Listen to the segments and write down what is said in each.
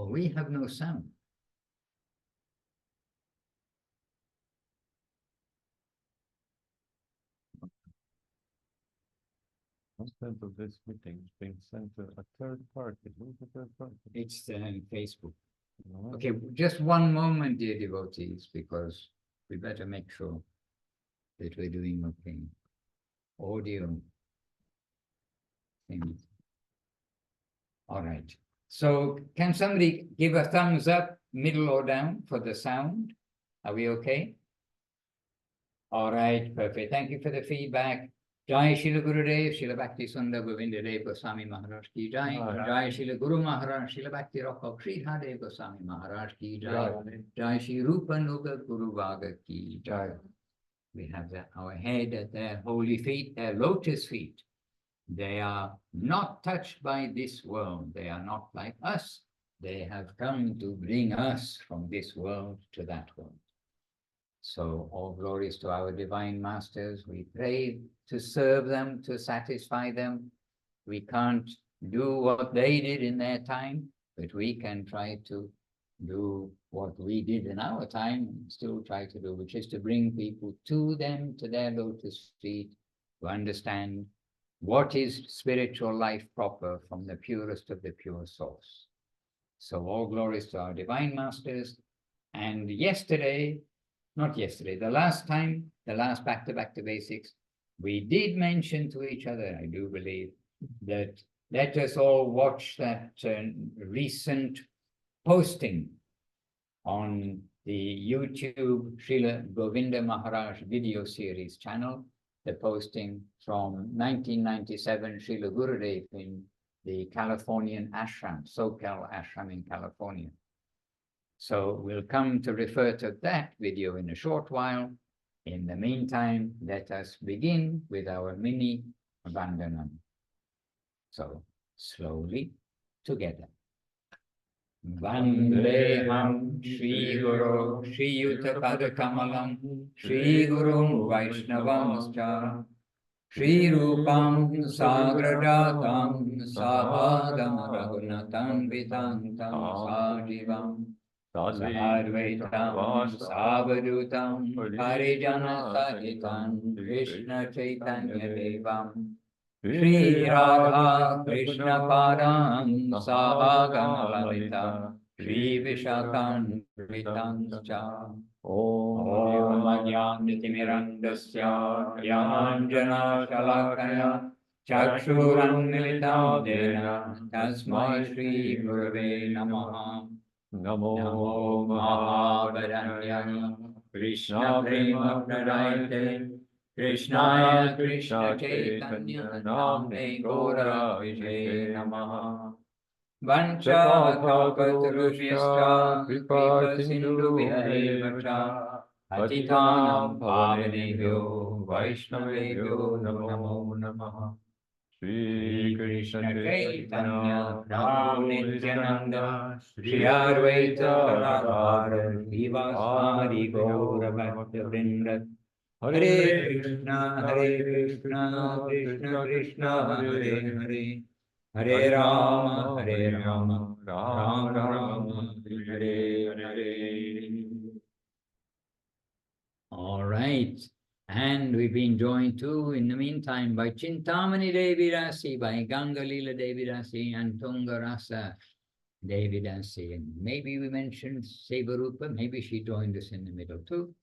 Oh, we have no sound. Content of this meeting is being sent to a third party. Who's the third party? It's Facebook. No. Okay, just one moment, dear devotees, because we better make sure that we're doing okay. Audio thing. All right. So can somebody give a thumbs up, middle or down for the sound? Are we okay? All right, perfect. Thank you for the feedback. Jai Srila Gurudev, Srila Bhakti Sundar Govinda Dev Goswami Maharaj ki Jai. Jai Srila Guru Maharaj, Srila Bhakti Rakha Sridhar Dev Goswami Maharaj ki Jai. Jai Shri Rupa Nuga Guru Vaga ki Jai. We have our head at their holy feet, their lotus feet. They are not touched by this world. They are not like us. They have come to bring us from this world to that world. So all glories to our divine masters. We pray to serve them, to satisfy them. We can't do what they did in their time, but we can try to do what we did in our time and still try to do, which is to bring people to them, to their lotus feet, to understand what is spiritual life proper from the purest of the pure source. So all glories to our divine masters. And the last time, the last back to basics, we did mention to each other, I do believe, that let us all watch that recent posting on the YouTube Srila Govinda Maharaj video series channel, the posting from 1997 Srila Gurudev in the Californian ashram, Soquel ashram in California. So we'll come to refer to that video in a short while. In the meantime, let us begin with our mini Vandanam. So slowly together. Vandeham Shri Guru Shri Yuta Pada Kamalam Shri Guru Vaishnavamscha Shri Rupam Sagrajatam Sabhagam Raghunatam Vitantam Sajivam Sadvaitam Savadutam Harijana Sahitam Krishna Chaitanya Devam Shri Radha Krishna Padam Sabhagam Lalita Shri Vishakan Vritamscha Om Ajnanatimirandasya Yanjana Shalakaya Chakshuranmilitam Dena Tasmai Shri Gurave Namaha Namo Mahabharanyaya Krishna Prema Pradayate Krishnaya Krishna Chaitanya Namne Gora Vijay Namaha Vancha Kalpatarushyascha Kripa Sindhu Vyayavacha Patitanam Pavanebhyo Vaishnavebhyo Namo Namaha Shri Krishna Chaitanya Prabhu Nityananda Shri Advaita Radharani Vivasari Gaura Bhakta Vrinda Hare Krishna Krishna Krishna Hare Hare Hare Rama Rama Rama Hare Hare. All right. And we've been joined too, in the meantime, by Chintamani Devi Dasi, by Gangalila Devi Dasi, and Tungarasa Devi Dasi. And maybe we mentioned Sevarupa, maybe she joined us in the middle too.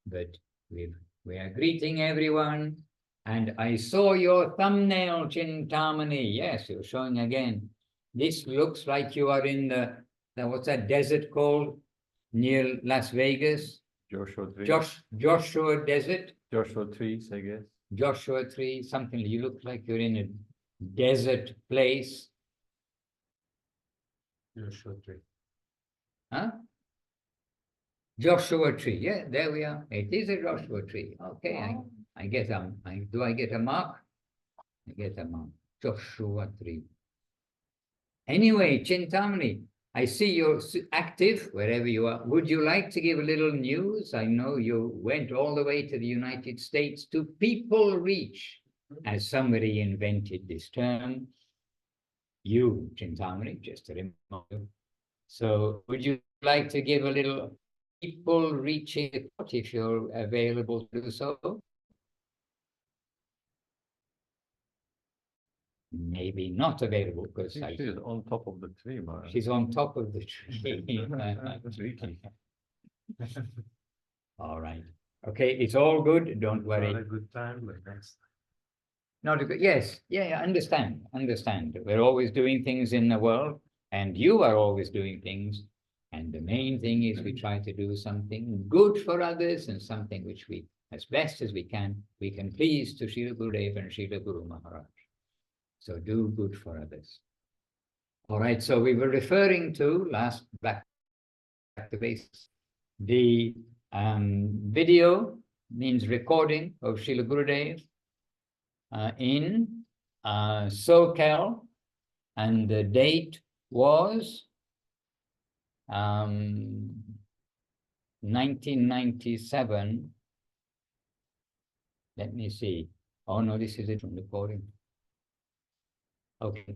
But we are greeting everyone. And I saw your thumbnail, Chintamani. Yes, you're showing again. This looks like you are in the what's that desert called? Near Las Vegas? Joshua Desert? Joshua Trees, I guess. Joshua Tree, something. You look like you're in a desert place. Joshua Tree. Huh? Joshua Tree. Yeah, there we are. It is a Joshua Tree. Okay, I get do I get a mark? I get a mark. Joshua Tree. Anyway, Chintamani, I see you're active wherever you are. Would you like to give a little news? I know you went all the way to the United States to people reach, as somebody invented this term. You, Chintamani, just to remind you, So would you like to give a little people reaching report if you're available to do so? Maybe not available because She's on top of the tree, Maharaj. she's on top of the tree. Tricky. All right. Okay, it's all good. Don't worry. Not a good time, but that's Not a good, yes, yeah, understand. We're always doing things in the world, and you are always doing things. And the main thing is we try to do something good for others and something which we, as best as we can please to Srila Gurudev and Srila Guru Maharaj. So do good for others. All right, so we were referring to, back to basics, the video means recording of Srila Gurudev in Soquel, and the date was 1997. Let me see. Oh no, this is it from recording. Okay.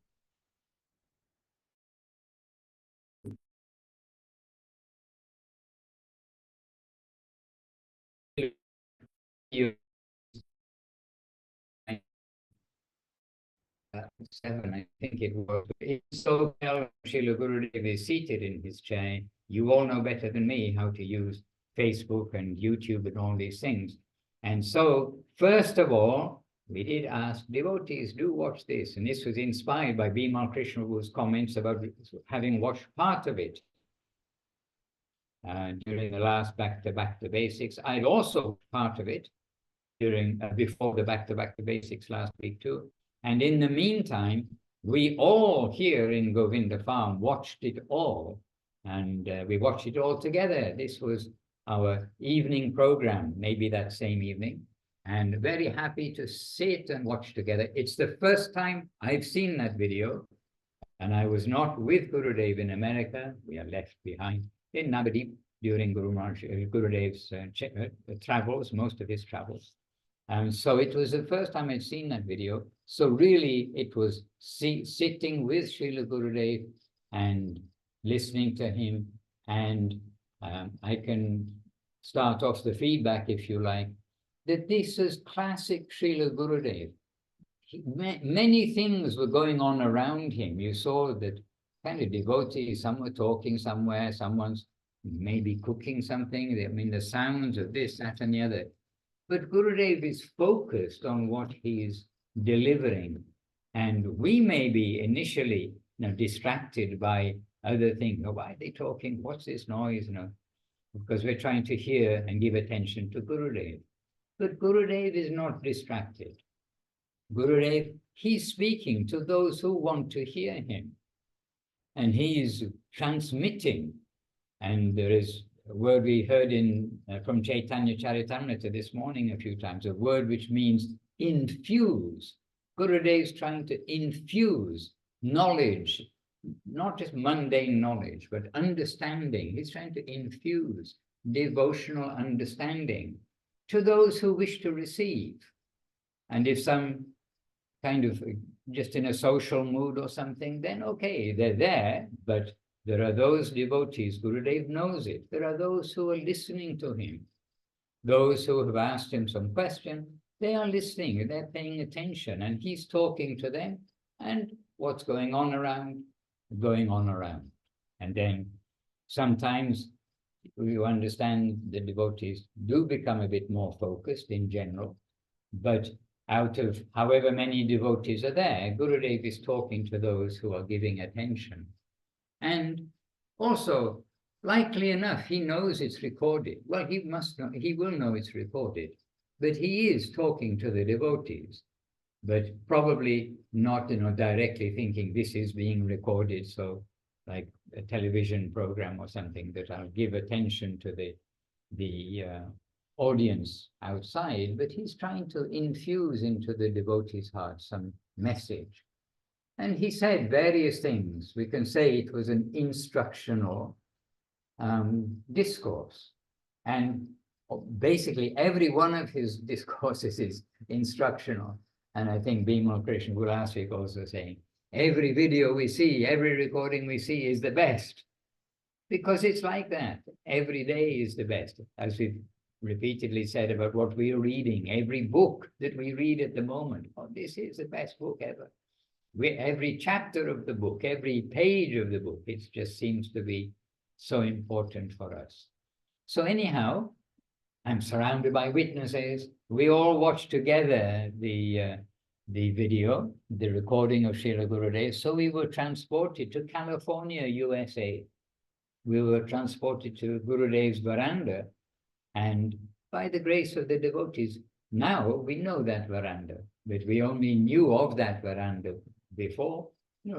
You 7, I think it was. So Srila Gurudev is seated in his chair. You all know better than me how to use Facebook and YouTube and all these things. And so, first of all, we did ask devotees, do watch this. And this was inspired by Bimal Krishna Prabhu's comments about having watched part of it during the last Back to Basics. I'd also part of it during before the Back to Basics last week too. And in the meantime, we all here in Govinda Farm watched it all, and we watched it all together. This was our evening program, maybe that same evening, and very happy to sit and watch together. It's the first time I've seen that video, and I was not with Gurudev in America. We are left behind in Navadip during Gurudev's travels, most of his travels. And so it was the first time I'd seen that video. So really, it was sitting with Srila Gurudev and listening to him. And I can start off the feedback, if you like, that this is classic Srila Gurudev. Many things were going on around him. You saw that kind of devotees, some were talking somewhere, someone's maybe cooking something. I mean, the sounds of this, that, and the other. But Gurudev is focused on what he is delivering. And we may be initially distracted by other things. Oh, why are they talking? What's this noise? Because we're trying to hear and give attention to Gurudev. But Gurudev is not distracted. Gurudev, he's speaking to those who want to hear him. And he is transmitting. And there is a word we heard from Chaitanya Charitamrita this morning a few times, a word which means infuse. Gurudev's trying to infuse knowledge, not just mundane knowledge, but understanding. He's trying to infuse devotional understanding to those who wish to receive. And if some kind of just in a social mood or something, then okay, they're there, but there are those devotees, Gurudev knows it. There are those who are listening to him. Those who have asked him some question, they are listening, they're paying attention, and he's talking to them. And what's going on around? And then sometimes you understand the devotees do become a bit more focused in general, but out of however many devotees are there, Gurudev is talking to those who are giving attention. And also, likely enough, he knows it's recorded. Well, he must know, he will know it's recorded, but he is talking to the devotees, but probably not, directly thinking this is being recorded. So like a television program or something that I'll give attention to the audience outside, but he's trying to infuse into the devotees' hearts some message. And he said various things. We can say it was an instructional discourse. And basically every one of his discourses is instructional. And I think Bimal Krishna Prabhu also saying, every video we see, every recording we see is the best. because it's like that. Every day is the best, as we've repeatedly said about what we are reading. Every book that we read at the moment, oh, this is the best book ever. Every chapter of the book, every page of the book, it just seems to be so important for us. So anyhow, I'm surrounded by witnesses. We all watched together the video, the recording of Srila Gurudev. So we were transported to California, USA. We were transported to Gurudev's veranda. And by the grace of the devotees, now we know that veranda, but we only knew of that veranda before,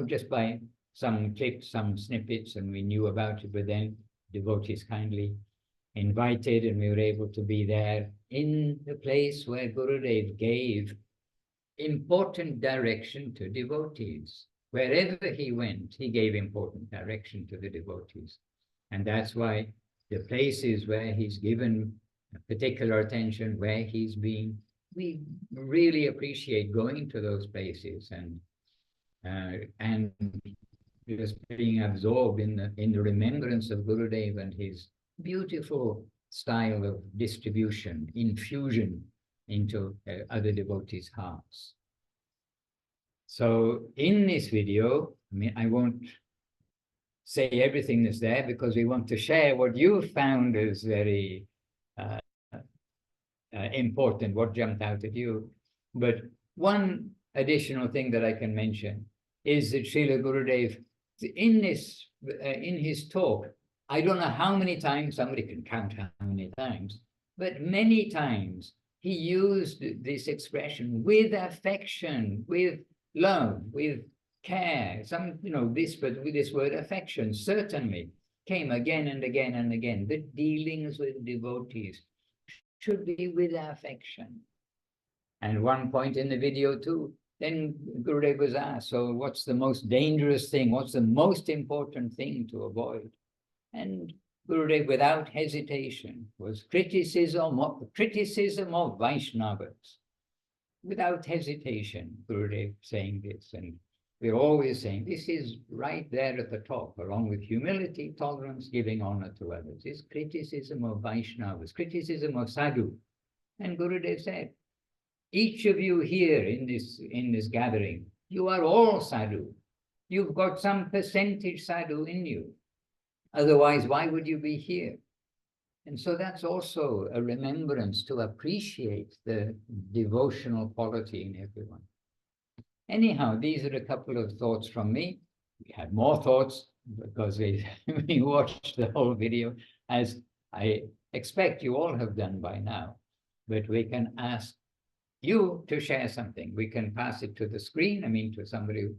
just by some clips, some snippets, and we knew about it, but then devotees kindly invited, and we were able to be there in the place where Gurudev gave important direction to devotees. Wherever he went, he gave important direction to the devotees. And that's why the places where he's given particular attention, where he's been, we really appreciate going to those places and just being absorbed in the remembrance of Gurudev and his beautiful style of distribution, infusion into other devotees' hearts. So in this video, I won't say everything that's there because we want to share what you found as very important, what jumped out at you. But one additional thing that I can mention is that Srila Gurudev, in his talk, I don't know how many times, somebody can count how many times, but many times he used this expression with affection, with love, with care. But with this word affection certainly came again and again and again. The dealings with devotees should be with affection. And one point in the video too, then Gurudev was asked, so what's the most dangerous thing? What's the most important thing to avoid? And Gurudev, without hesitation, was criticism of Vaishnavas. Without hesitation, Gurudev saying this. And we're always saying this is right there at the top, along with humility, tolerance, giving honor to others. It's criticism of Vaishnavas, criticism of sadhu. And Gurudev said, each of you here in this gathering, you are all sadhu. You've got some percentage sadhu in you. Otherwise, why would you be here? And so that's also a remembrance to appreciate the devotional quality in everyone. Anyhow, these are a couple of thoughts from me. We had more thoughts because we watched the whole video, as I expect you all have done by now. But we can ask you to share something. We can pass it to the screen, to somebody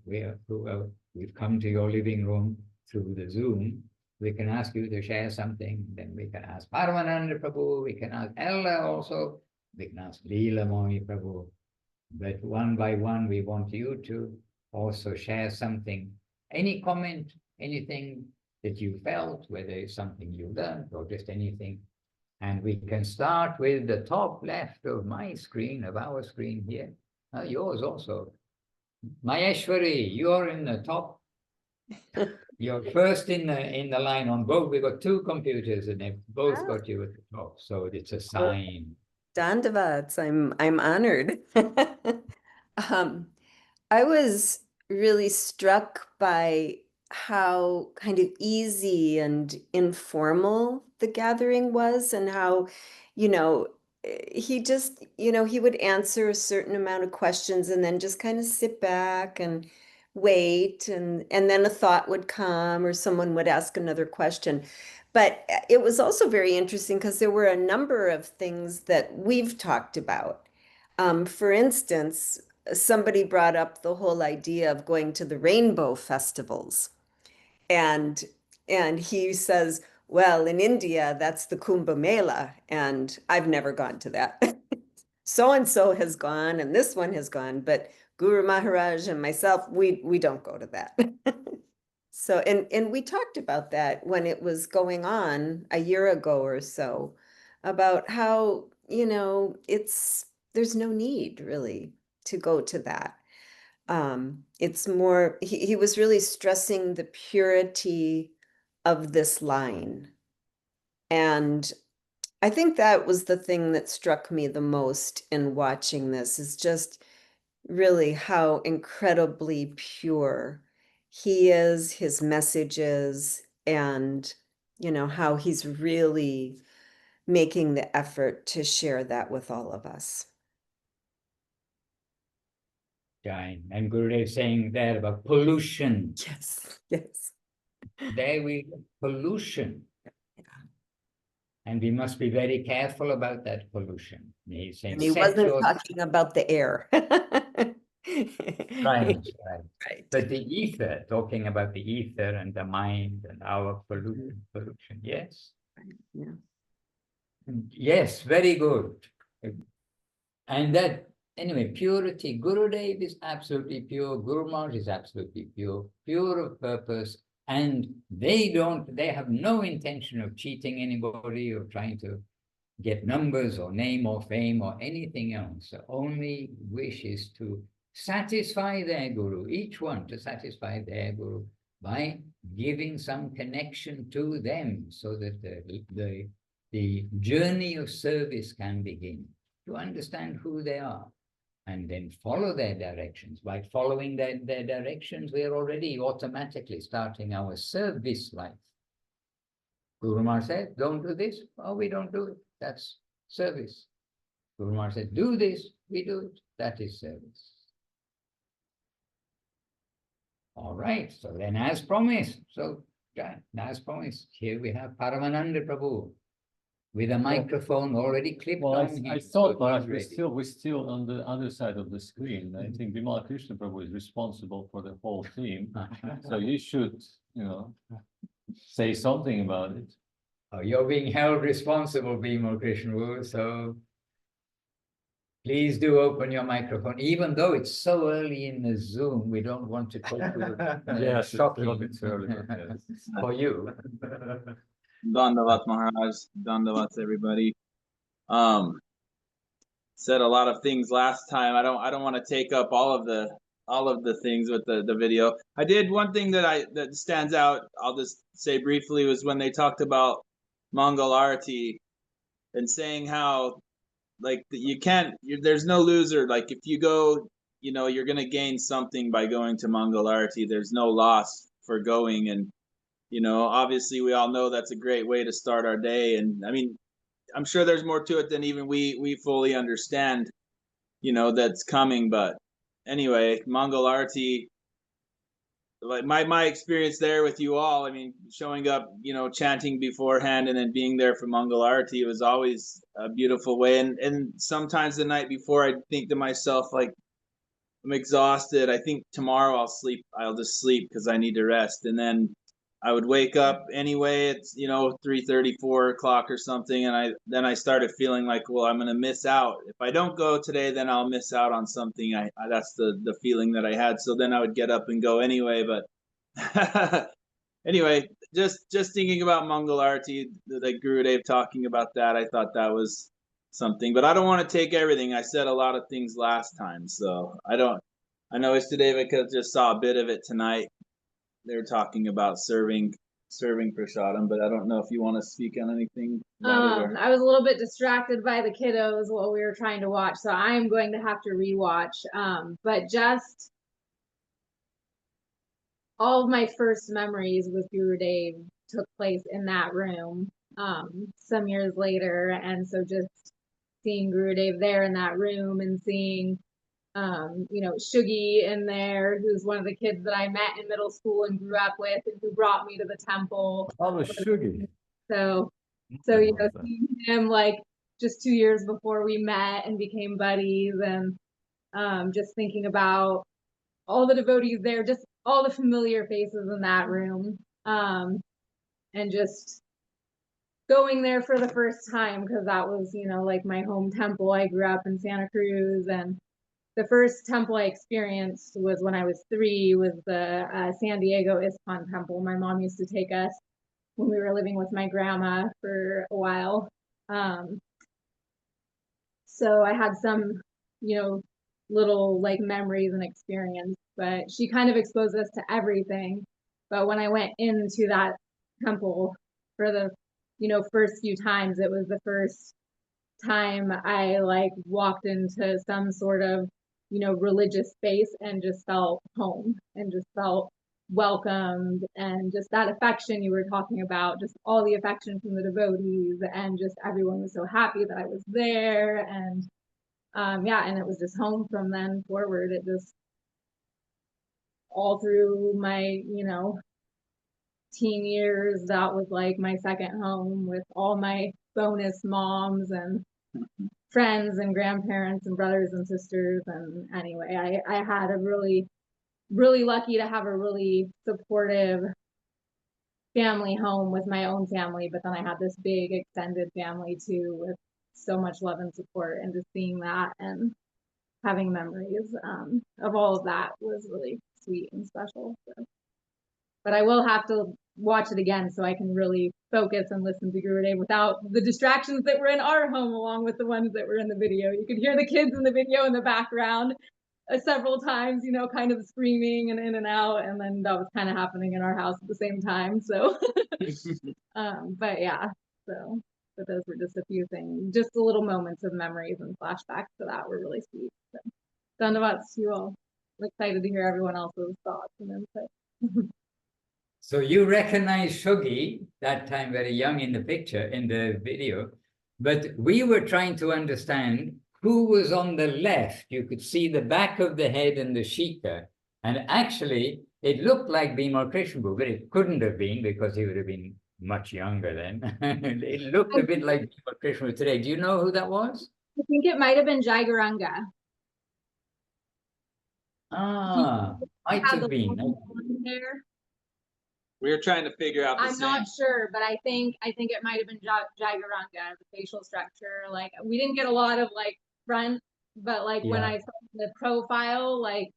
who we've come to your living room through the Zoom. We can ask you to share something. Then we can ask Paramananda Prabhu. We can ask Ella also. We can ask Leela Mohi Prabhu. But one by one, we want you to also share something. Any comment, anything that you felt, whether it's something you learned or just anything. And we can start with the top left of my screen, of our screen here. Yours also. Mayeshari, you're in the top. You're first in the line on both. We've got two computers and they've both got you at the top. So it's a sign. Dandavats, I'm honored. I was really struck by how kind of easy and informal the gathering was, and how, he just, he would answer a certain amount of questions and then just kind of sit back and wait, and then a thought would come or someone would ask another question. But it was also very interesting because there were a number of things that we've talked about. For instance, somebody brought up the whole idea of going to the rainbow festivals. And he says, well, in India, that's the Kumbh Mela, and I've never gone to that. So-and-so has gone, and this one has gone, but Guru Maharaj and myself, we don't go to that. So, and we talked about that when it was going on a year ago or so, about how, there's no need really to go to that. It's more, he was really stressing the purity of this line. And I think that was the thing that struck me the most in watching this, is just really how incredibly pure he is, his messages, and, you know, how he's really making the effort to share that with all of us. And Gurudev saying there about pollution. Yes, yes. There we pollution. And we must be very careful about that pollution. He's saying, And he set wasn't your... talking about the air. Right. Right. But the ether, talking about the ether and the mind and our pollution. Yes. Yeah. Yes, very good. And that, anyway, purity. Gurudev is absolutely pure. Guru Maharaj is absolutely pure, pure of purpose. And they have no intention of cheating anybody or trying to get numbers or name or fame or anything else. The only wish is to satisfy their guru, each one to satisfy their guru by giving some connection to them, so that the journey of service can begin, to understand who they are and then follow their directions. By following their directions, we are already automatically starting our service life. Guru Maharaj said, don't do this. Oh, we don't do it. That's service. Guru Maharaj said, do this. We do it. That is service. All right. So then, as promised, here we have Paramananda Prabhu with a microphone already clipped on him. I thought, Maharaj, we're still on the other side of the screen. I think Bimal Krishna Prabhu is responsible for the whole team. So you should, say something about it. Oh, you're being held responsible, Bimal Krishna Prabhu, so please do open your microphone. Even though it's so early in the Zoom, we don't want to take you yes, shocking. a bit early, yes. For you. Dandavat Maharaj, Dandavat everybody. Said a lot of things last time. I don't want to take up all of the things with the video. I did one thing that stands out, I'll just say briefly, was when they talked about mangal arti and saying how, like, there's no loser. Like, if you go, you're going to gain something by going to mangal arti. There's no loss for going. And obviously we all know that's a great way to start our day. And I mean, I'm sure there's more to it than even we fully understand, that's coming. But anyway, mangal arti, like my experience there with you all, I mean, showing up, chanting beforehand and then being there for mangal arti, it was always a beautiful way. And sometimes the night before, I'd think to myself, like, I'm exhausted. I think tomorrow I'll just sleep because I need to rest. And then I would wake up anyway. It's 3:30, 4 o'clock or something, and I started feeling like, well, I'm gonna miss out. If I don't go today, then I'll miss out on something. That's the feeling that I had. So then I would get up and go anyway. But anyway, just thinking about mangal arti, like Gurudev talking about that, I thought that was something. But I don't want to take everything. I said a lot of things last time, so I know Istadevika just saw a bit of it tonight. They were talking about serving prasadam, but I don't know if you want to speak on anything about it. I was a little bit distracted by the kiddos while we were trying to watch, so I'm going to have to rewatch. But just all of my first memories with Gurudev took place in that room some years later, and so just seeing Gurudev there in that room and seeing Shugi in there, who's one of the kids that I met in middle school and grew up with, and who brought me to the temple. Oh, Shugi. So seeing him like just 2 years before we met and became buddies, and just thinking about all the devotees there, just all the familiar faces in that room, and just going there for the first time, because that was like my home temple. I grew up in Santa Cruz, and the first temple I experienced was when I was 3, was the San Diego ISKCON temple. My mom used to take us when we were living with my grandma for a while. So I had some, little like memories and experience, but she kind of exposed us to everything. But when I went into that temple for the, first few times. It was the first time I like walked into some sort of, religious space and just felt home and just felt welcomed, and just that affection you were talking about, just all the affection from the devotees, and just everyone was so happy that I was there. And yeah, and it was just home from then forward. It just all through my, teen years, that was like my second home, with all my bonus moms and friends and grandparents and brothers and sisters. And anyway, I had a really, really lucky to have a really supportive family home with my own family, but then I had this big extended family too, with so much love and support, and just seeing that and having memories of all of that was really sweet and special. So. But I will have to watch it again so I can really focus and listen to Gurudev without the distractions that were in our home, along with the ones that were in the video. You could hear the kids in the video in the background several times, kind of screaming and in and out, and then that was kind of happening in our house at the same time. So, but yeah, but those were just a few things, just the little moments of memories and flashbacks to that were really sweet. So, Dandavats to you all. I'm excited to hear everyone else's thoughts and input. So you recognize Shogi, that time very young in the picture, in the video, but we were trying to understand who was on the left. You could see the back of the head and the shika, and actually it looked like Bimal Krishna Prabhu, but it couldn't have been, because he would have been much younger then. It looked a bit like Bimal Krishna Prabhu today. Do you know who that was? I think it might have been Jaigaranga. Ah, might have been. Hair. We were trying to figure out the I'm not sure, but I think it might have been Jaigaranga, the facial structure. Like, we didn't get a lot of like front, but like when I saw the profile, like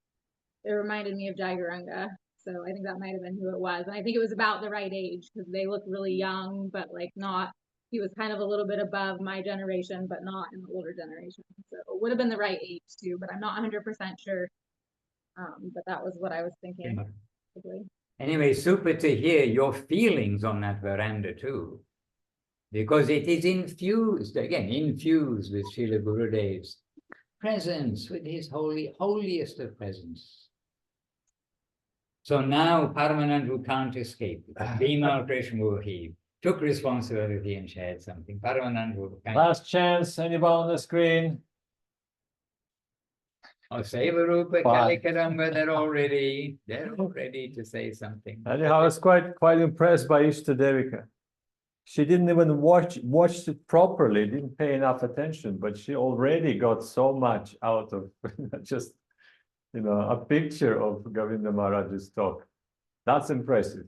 it reminded me of Jaigaranga. So I think that might have been who it was. And I think it was about the right age, because they look really young, but like not, he was kind of a little bit above my generation, but not in the older generation. So it would have been the right age too, but I'm not 100% sure. But that was what I was thinking. Yeah. Anyway, super to hear your feelings on that veranda too, because it is infused with Srila Gurudev's presence, with his holiest of presence. So now Paramananda, who can't escape, Bimal Krishna Prabhu, he took responsibility and shared something. Paramananda. Last chance, anyone on the screen? Oh, Sevarupa, Kalikaramba, they're all ready to say something. Anyhow, I was quite impressed by Istadevika. She didn't even watch it properly, didn't pay enough attention, but she already got so much out of just, a picture of Govinda Maharaj's talk. That's impressive.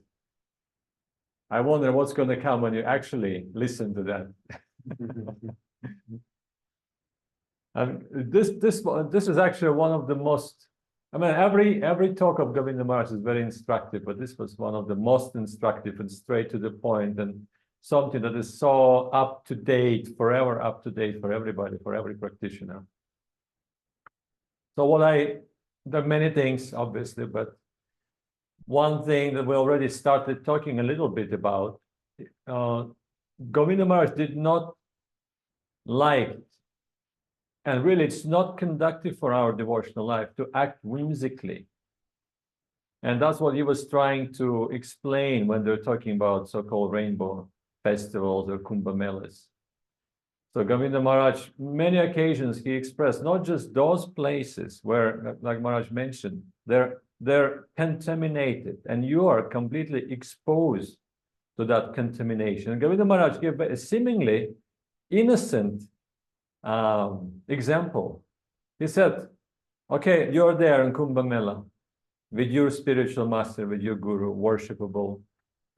I wonder what's going to come when you actually listen to that. And this is actually one of the most, every talk of Govinda Maharaj is very instructive, but this was one of the most instructive and straight to the point, and something that is so up to date, forever up to date for everybody, for every practitioner. So there are many things, obviously, but one thing that we already started talking a little bit about, Govinda Maharaj did not like, and really it's not conducive for our devotional life, to act whimsically. And that's what he was trying to explain when they're talking about so-called rainbow festivals or Kumbh Melas. So Govinda Maharaj, many occasions he expressed not just those places where, like Maharaj mentioned, they're contaminated and you are completely exposed to that contamination. And Govinda Maharaj gave a seemingly innocent example. He said, okay, you're there in Kumbh Mela with your spiritual master, with your guru, worshipable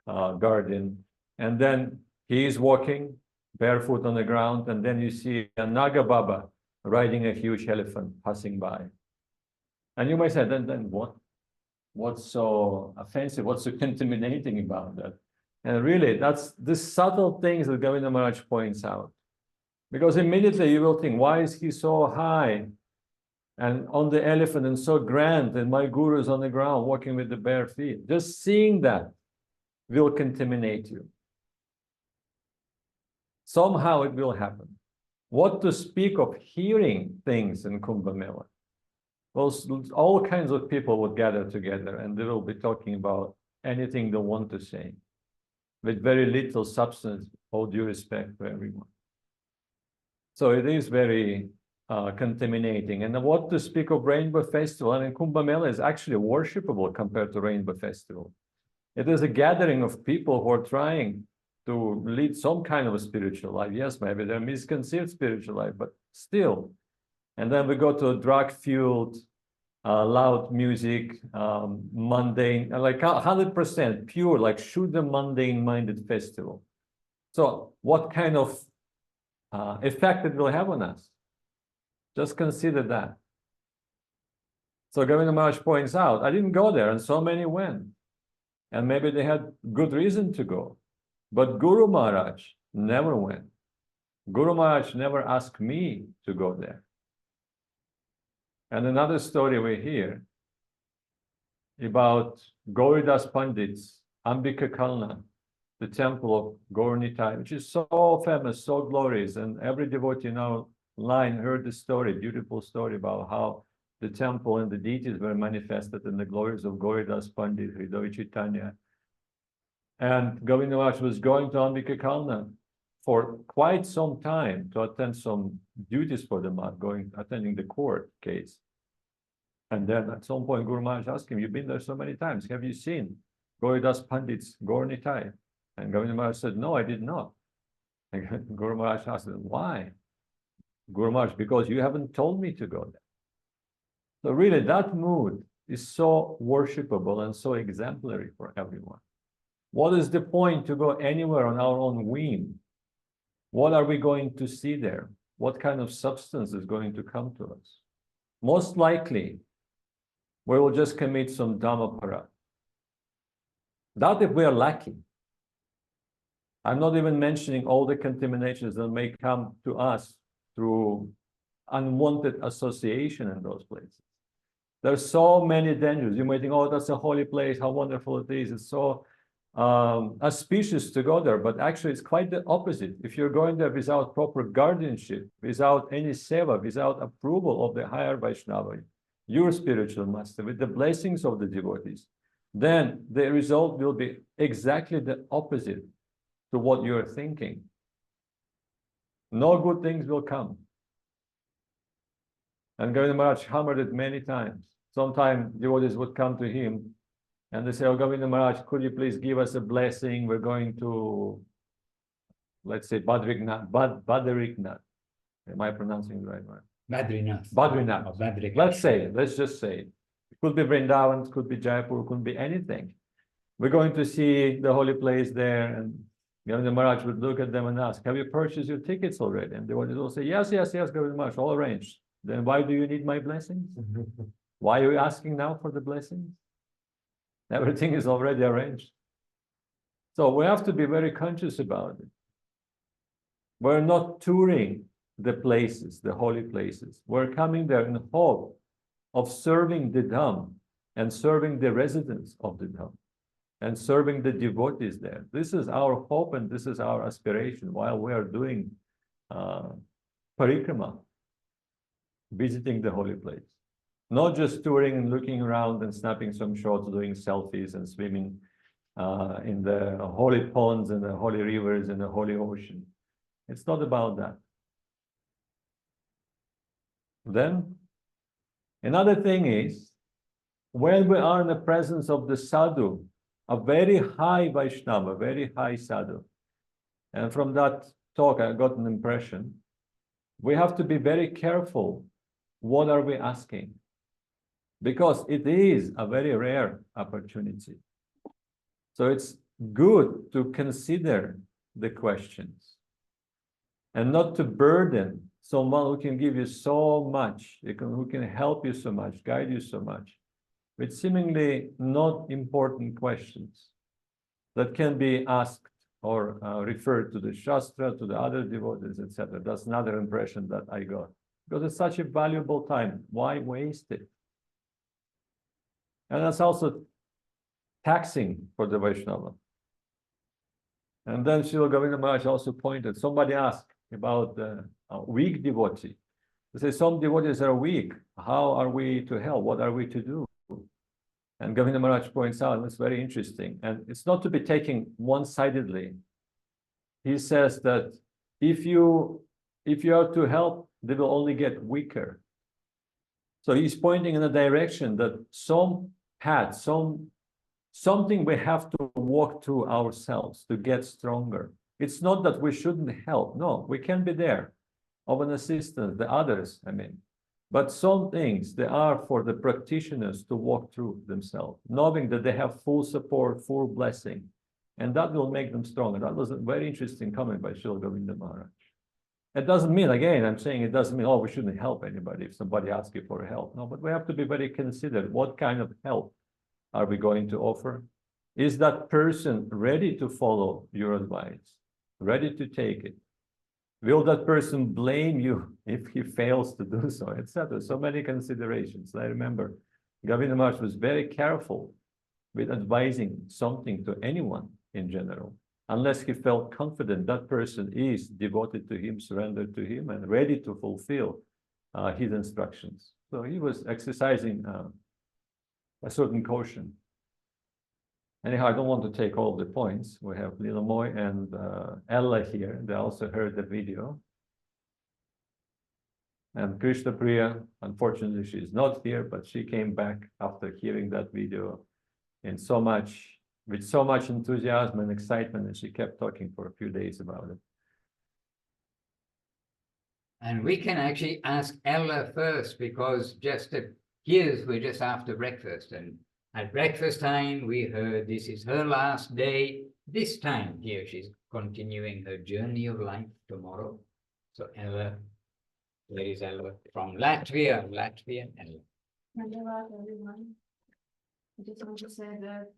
guardian, and then he is walking barefoot on the ground, and then you see a Naga Baba riding a huge elephant passing by. And you might say, then what? What's so offensive? What's so contaminating about that? And really, that's the subtle things that Govinda Maharaj points out. Because immediately you will think, why is he so high and on the elephant and so grand, and my guru is on the ground walking with the bare feet? Just seeing that will contaminate you. Somehow it will happen. What to speak of hearing things in Kumbh Mela? Well, all kinds of people would gather together and they will be talking about anything they want to say, with very little substance, all due respect to everyone. So it is very contaminating. And what to speak of Rainbow Festival? And Kumbh Mela is actually worshipable compared to Rainbow Festival. It is a gathering of people who are trying to lead some kind of a spiritual life. Yes, maybe they're misconceived spiritual life, but still. And then we go to a drug-fueled, loud music, mundane, like 100% pure, like Shuddha mundane-minded festival. So what kind of effect it will have on us? Just consider that. So Govinda Maharaj points out, I didn't go there, and so many went. And maybe they had good reason to go. But Guru Maharaj never went. Guru Maharaj never asked me to go there. And another story we hear about Gauridas Pandit's Ambika Kalna, the temple of Gaurnitai, which is so famous, so glorious, and every devotee in our line heard the story, beautiful story about how the temple and the deities were manifested in the glories of Gauridas Pandit, Hridoy Chaitanya. And Govinda Maharaj was going to Ambika Kalna for quite some time to attend some duties for the month, attending the court case. And then at some point, Guru Maharaj asked him, you've been there so many times, have you seen Gauridas Pandit's Gaurnitai? And Govinda Maharaj said, no, I did not. And Guru Maharaj asked him, why? Guru Maharaj, because you haven't told me to go there. So really, that mood is so worshipable and so exemplary for everyone. What is the point to go anywhere on our own whim? What are we going to see there? What kind of substance is going to come to us? Most likely, we will just commit some Dhammapara. That if we are lucky. I'm not even mentioning all the contaminations that may come to us through unwanted association in those places. There are so many dangers. You might think, oh, that's a holy place, how wonderful it is. It's so auspicious to go there, but actually it's quite the opposite. If you're going there without proper guardianship, without any seva, without approval of the higher Vaishnava, your spiritual master, with the blessings of the devotees, then the result will be exactly the opposite to what you're thinking. No good things will come. And Govinda Maharaj hammered it many times. Sometimes devotees would come to him and they say, oh, Govinda Maharaj, could you please give us a blessing? We're going to, let's say, Badrinath. Am I pronouncing the right word? Badrinath. Badrinath. Oh, Badrinath. Let's just say it. It could be Vrindavan, it could be Jaipur, it could be anything. We're going to see the holy place there, and Govinda Maharaj would look at them and ask, have you purchased your tickets already? And they would all say, yes, Govinda Maharaj, all arranged. Then why do you need my blessings? Why are you asking now for the blessings? Everything is already arranged. So we have to be very conscious about it. We're not touring the places, the holy places. We're coming there in hope of serving the Dham and serving the residents of the Dham and serving the devotees there. This is our hope and this is our aspiration while we are doing parikrama, visiting the holy place. Not just touring and looking around and snapping some shots, doing selfies and swimming in the holy ponds and the holy rivers and the holy ocean. It's not about that. Then, another thing is, when we are in the presence of the sadhu, a very high Vaishnava, very high sadhu, and from that talk I got an impression, we have to be very careful. What are we asking? Because it is a very rare opportunity. So it's good to consider the questions and not to burden someone who can give you so much, who can help you so much, guide you so much, with seemingly not important questions that can be asked or referred to the Shastra, to the other devotees, etc. That's another impression that I got. Because it's such a valuable time. Why waste it? And that's also taxing for the Vaishnava. And then Srila Govinda Maharaj also pointed, somebody asked about the weak devotee. They say some devotees are weak. How are we to help? What are we to do? And Govinda Maharaj points out, and it's very interesting, and it's not to be taken one-sidedly. He says that if you are to help, they will only get weaker. So he's pointing in a direction that some path, something we have to walk through ourselves to get stronger. It's not that we shouldn't help. No, we can be there of an assistance, the others, I mean. But some things, they are for the practitioners to walk through themselves, knowing that they have full support, full blessing, and that will make them stronger. That was a very interesting comment by Srila Govinda Maharaj. It doesn't mean, again, I'm saying it doesn't mean, oh, we shouldn't help anybody if somebody asks you for help. No, but we have to be very considerate. What kind of help are we going to offer? Is that person ready to follow your advice, ready to take it? Will that person blame you if he fails to do so, etc.? So many considerations. I remember Govinda Maharaj was very careful with advising something to anyone in general, unless he felt confident that person is devoted to him, surrendered to him, and ready to fulfill his instructions. So he was exercising a certain caution. Anyhow, I don't want to take all the points. We have Lila Moy and Ella here. They also heard the video. And Krishna Priya, unfortunately, she's not here, but she came back after hearing that video with so much enthusiasm and excitement, and she kept talking for a few days about it. And we can actually ask Ella first, because we're just after breakfast, and at breakfast time, we heard this is her last day. This time here, she's continuing her journey of life tomorrow. So Ella, where is Ella? From Latvia, Latvian Ella. Hello, everyone. I just want to say that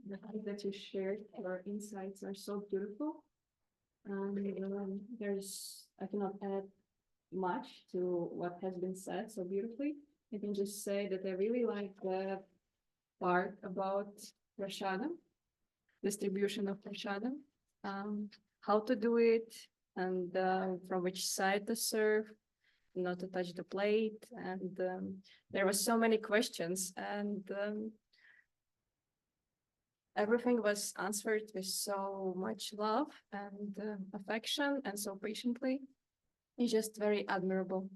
the fact that you shared your insights are so beautiful. And I cannot add much to what has been said so beautifully. I can just say that I really like the part about prasadam, distribution of prasadam, how to do it, and from which side to serve, not to touch the plate. And there were so many questions, and everything was answered with so much love and affection, and so patiently. It's just very admirable.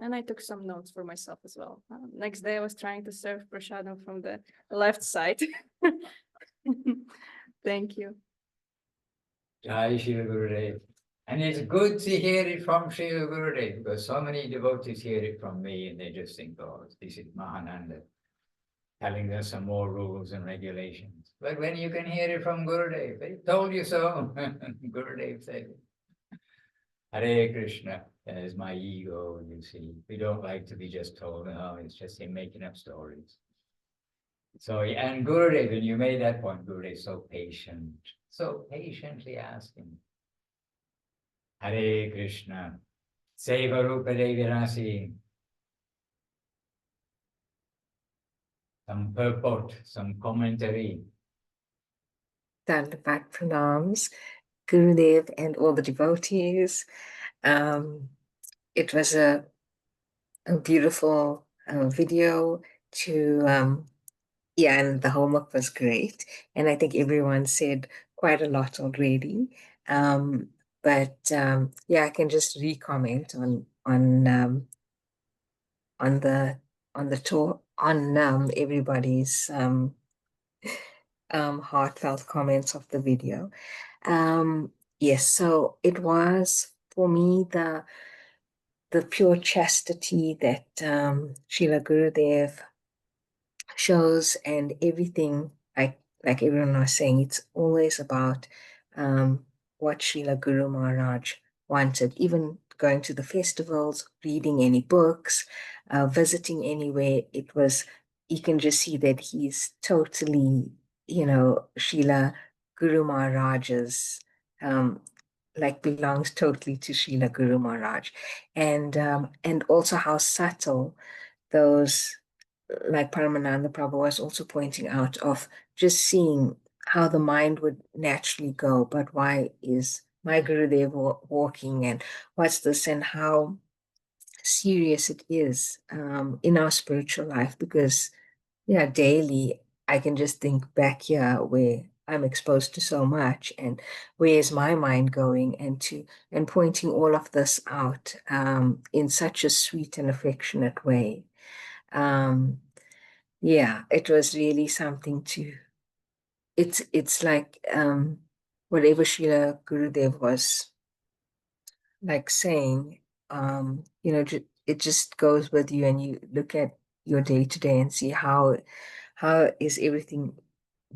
And I took some notes for myself as well. Next day, I was trying to serve prasadam from the left side. Thank you. Jai Srila Gurudev. And it's good to hear it from Srila Gurudev, because so many devotees hear it from me and they just think, oh, this is Mahananda telling us some more rules and regulations. But when you can hear it from Gurudev, they told you so. Gurudev said it. Hare Krishna, there's my ego, you see. We don't like to be just told, oh, it's just him making up stories. So, and Gurudev, when you made that point, Gurudev is so patient, so patiently asking. Hare Krishna, Seva Devi Dasi. Some purport, some commentary. Dandavat pranams, Gurudev and all the devotees. It was a beautiful video to, and the homework was great. And I think everyone said quite a lot already. But I can just re-comment on everybody's heartfelt comments of the video. Yes, so it was for me the pure chastity that Srila Gurudev shows, and everything, like everyone was saying, it's always about what Srila Guru Maharaj wanted, even going to the festivals, reading any books, visiting anywhere. It was, you can just see that he's totally, Srila Guru Maharaj's, belongs totally to Srila Guru Maharaj. And also how subtle those, like Paramananda Prabhu was also pointing out, of just seeing how the mind would naturally go, but why is my Gurudev walking, and what's this, and how serious it is in our spiritual life, because yeah, daily I can just think back here where I'm exposed to so much, and where's my mind going, and pointing all of this out in such a sweet and affectionate way. Yeah, it was really something to. It's like whatever Srila Gurudev was like saying, it just goes with you, and you look at your day to day and see how is everything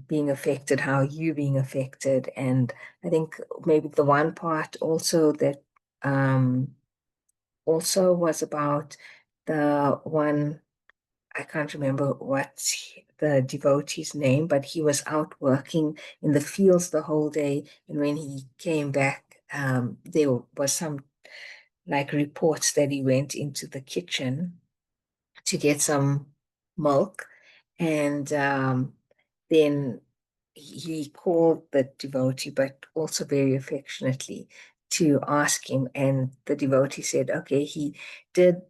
being affected, how you being affected. And I think maybe the one part also that also was about the one, I can't remember what the devotee's name, but he was out working in the fields the whole day, and when he came back, there was some like reports that he went into the kitchen to get some milk, and then he called the devotee, but also very affectionately, to ask him. And the devotee said, okay, he did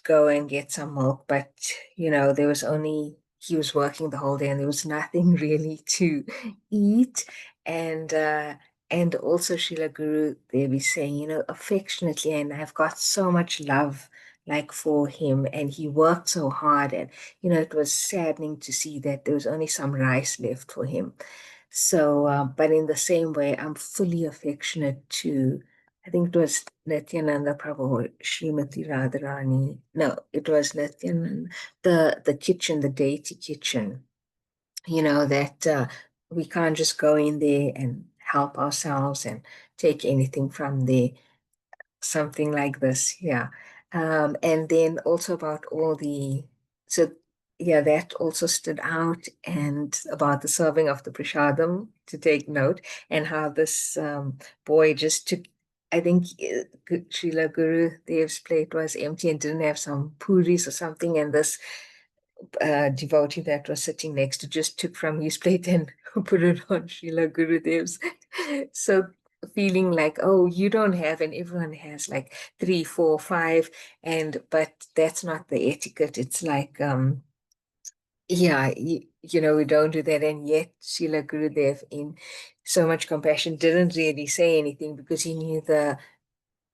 go and get some milk, but there was only, he was working the whole day and there was nothing really to eat. And also Srila Guru, they be saying, affectionately, and I've got so much love like for him, and he worked so hard, and it was saddening to see that there was only some rice left for him. So but in the same way, I'm fully affectionate to, I think it was Nityananda Prabhu or Srimati Radharani. No, it was Nityananda, the kitchen, the deity kitchen, that we can't just go in there and help ourselves and take anything from there, something like this. Yeah. And then also about so yeah, that also stood out, and about the serving of the prasadam, to take note, and how this boy just took, I think Srila Gurudev's plate was empty and didn't have some puris or something, and this devotee that was sitting next to just took from his plate and put it on Srila Gurudev's. So feeling like, oh, you don't have, and everyone has like 3, 4, 5, but that's not the etiquette. It's like, yeah, we don't do that. And yet Srila Gurudev, in so much compassion, didn't really say anything, because he knew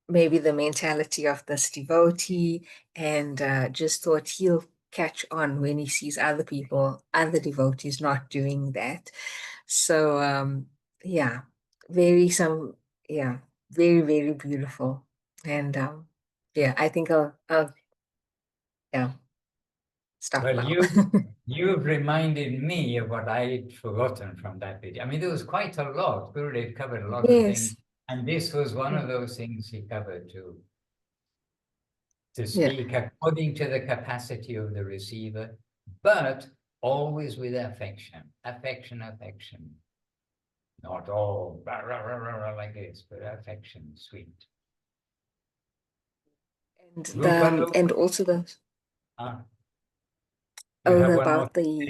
maybe the mentality of this devotee, and just thought he'll catch on when he sees other devotees not doing that. So yeah, very very, very beautiful. And yeah, I think I'll yeah, stop Well, now. you've reminded me of what I'd forgotten from that video. I mean, there was quite a lot. Gurudev covered a lot of things, Yes. and this was one of those things he covered too. To Yeah. speak according to the capacity of the receiver, but always with affection. Affection. Not all rah, rah, rah, rah, rah, like this, but affection, sweet. And also the You have one about more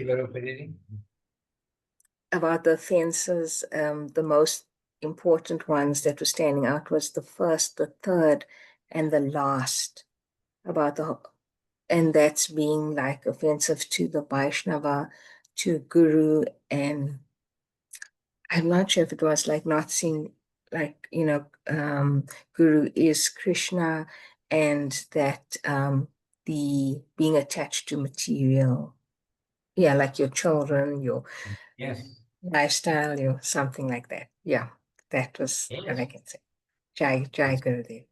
about the offenses, the most important ones that were standing out was the first, the third, and the last, and that's being like offensive to the Vaishnava, to Guru, and I'm not sure if it was like not seeing, like, Guru is Krishna, and that the being attached to material, yeah, like your children, your lifestyle, something like that. Yeah, that was what I can say. Jai Gurudev.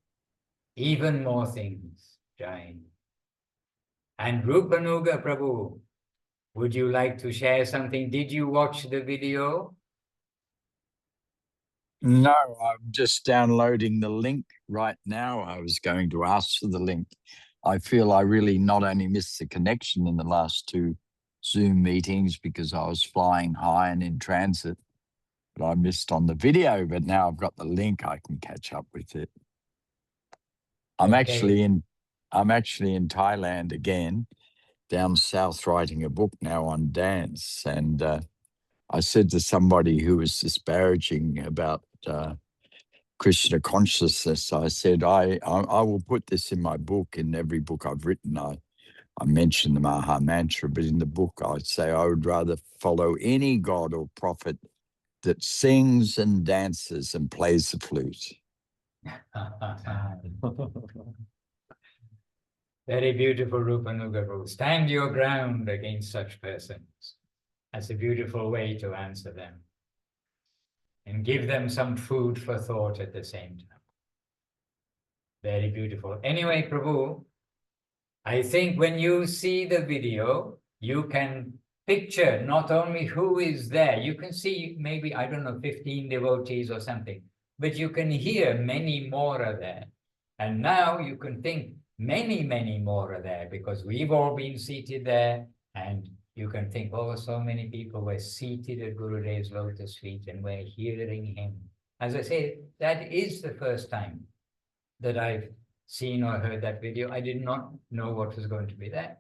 Even more things, Jai. And Rupanuga Prabhu, would you like to share something? Did you watch the video? No, I'm just downloading the link right now. I was going to ask for the link. I feel I really not only missed the connection in the last 2 Zoom meetings because I was flying high and in transit, but I missed on the video. But now I've got the link, I can catch up with it. I'm actually in Thailand again, down south, writing a book now on dance, and I said to somebody who was disparaging about Krishna consciousness, I said, I will put this in my book. In every book I've written, I mention the Maha Mantra, but in the book I'd say I would rather follow any god or prophet that sings and dances and plays the flute. Very beautiful, Rupanuga Prabhu. Stand your ground against such persons. That's a beautiful way to answer them. And give them some food for thought at the same time. Very beautiful. Anyway, Prabhu, I think when you see the video, you can picture not only who is there, you can see maybe, I don't know, 15 devotees or something, but you can hear many more are there. And now you can think many, many more are there because we've all been seated there, and you can think, oh, so many people were seated at Gurudev's lotus feet and we're hearing him. As I say, that is the first time that I've seen or heard that video. I did not know what was going to be there.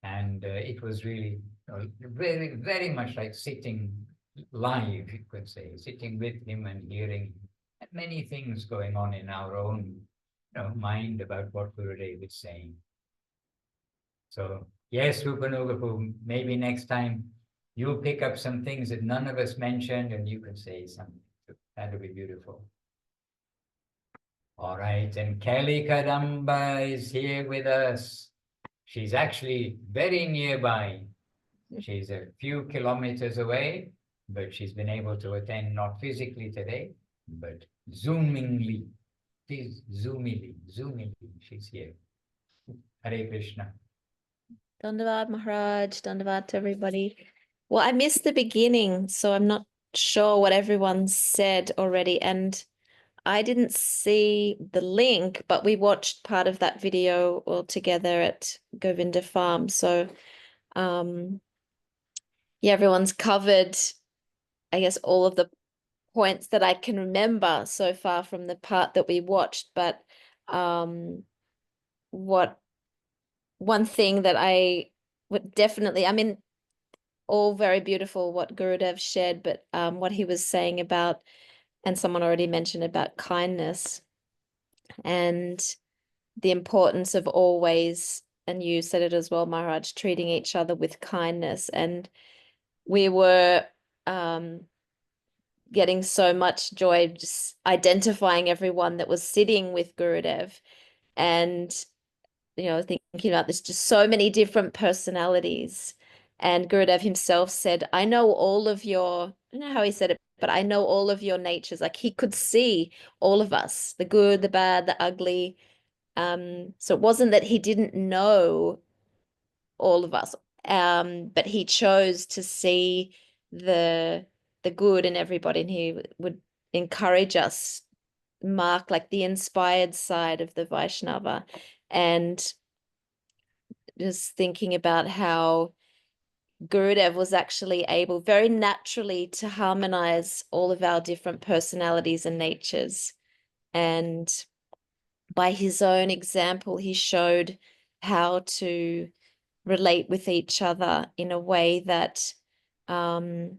And it was really very, very much like sitting live, you could say, sitting with him and hearing many things going on in our own mind about what Gurudev is saying. So, yes, Rupanuga, maybe next time you'll pick up some things that none of us mentioned and you can say something. That would be beautiful. All right, and Kelly Kadamba is here with us. She's actually very nearby. She's a few kilometers away, but she's been able to attend not physically today, but zoomingly. Zoomily, she's here. Hare Krishna. Dandavad Maharaj, Dandavad to everybody. Well, I missed the beginning, so I'm not sure what everyone said already. And I didn't see the link, but we watched part of that video all together at Govinda Farm. So, yeah, everyone's covered, I guess, all of the points that I can remember so far from the part that we watched. But one thing that I would definitely, I mean, all very beautiful what Gurudev shared, but what he was saying about, and someone already mentioned about kindness and the importance of always, and you said it as well, Maharaj, treating each other with kindness. And we were getting so much joy just identifying everyone that was sitting with Gurudev, and thinking about this, just so many different personalities. And Gurudev himself said, I know all of your, I don't know how he said it, but I know all of your natures. Like he could see all of us, the good, the bad, the ugly. So it wasn't that he didn't know all of us, but he chose to see the good in everybody, and he would encourage us, mark like the inspired side of the Vaishnava. And just thinking about how Gurudev was actually able very naturally to harmonize all of our different personalities and natures. And by his own example, he showed how to relate with each other in a way that, well,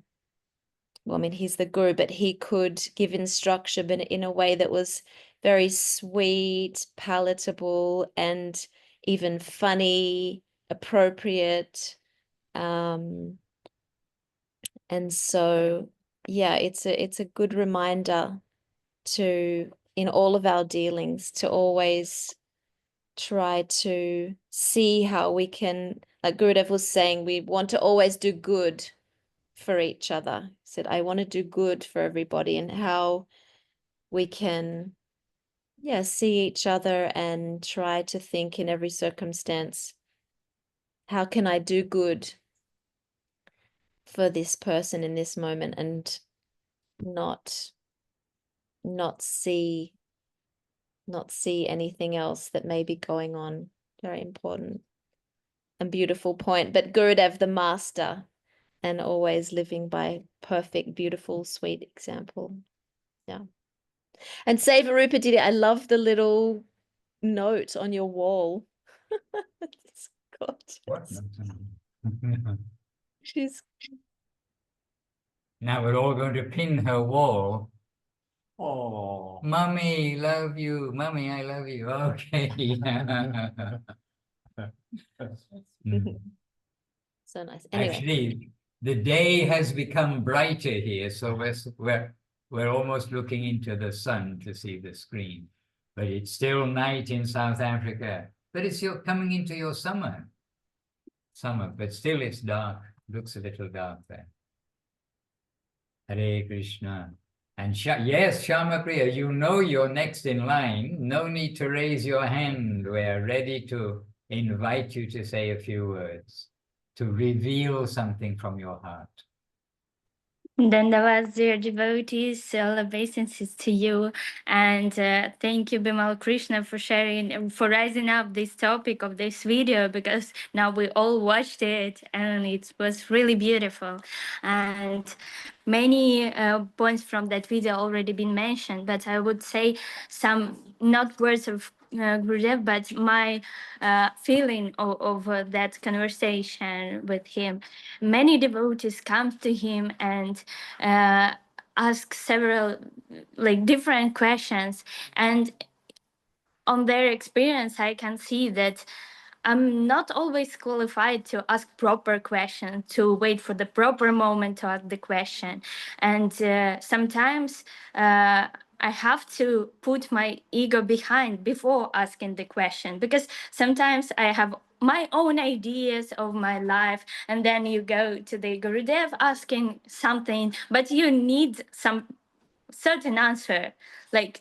I mean, he's the guru, but he could give instruction, but in a way that was very sweet, palatable, and even funny, appropriate. And so, yeah, it's a good reminder to, in all of our dealings, to always try to see how we can, like Gurudev was saying, we want to always do good for each other. He said, I want to do good for everybody, and how we can, yeah, see each other and try to think in every circumstance, how can I do good for this person in this moment, and not see anything else that may be going on. Very important and beautiful point. But Gurudev, the master, and always living by perfect, beautiful, sweet example. Yeah. And Sevarupa did it. I love the little note on your wall. It's gorgeous. What? She's Now we're all going to pin her wall. Oh, Mummy, love you. Mummy, I love you. Okay. Mm. So nice. Anyway, Actually, the day has become brighter here, so we're almost looking into the sun to see the screen. But it's still night in South Africa. But it's coming into your summer, but still it's dark. Looks a little dark there. Hare Krishna. And yes, Shama Priya, you know you're next in line. No need to raise your hand. We're ready to invite you to say a few words, to reveal something from your heart. Dandavas, dear devotees, all obeisances to you, and thank you, Bimal Krishna, for sharing, for rising up this topic of this video, because now we all watched it and it was really beautiful. And many points from that video already been mentioned, but I would say some, not words of Gurudev, but my feeling of that conversation with him. Many devotees come to him and ask several different questions, and on their experience I can see that I'm not always qualified to ask proper questions, to wait for the proper moment to ask the question. And sometimes I have to put my ego behind before asking the question, because sometimes I have my own ideas of my life, and then you go to the Gurudev asking something, but you need some certain answer,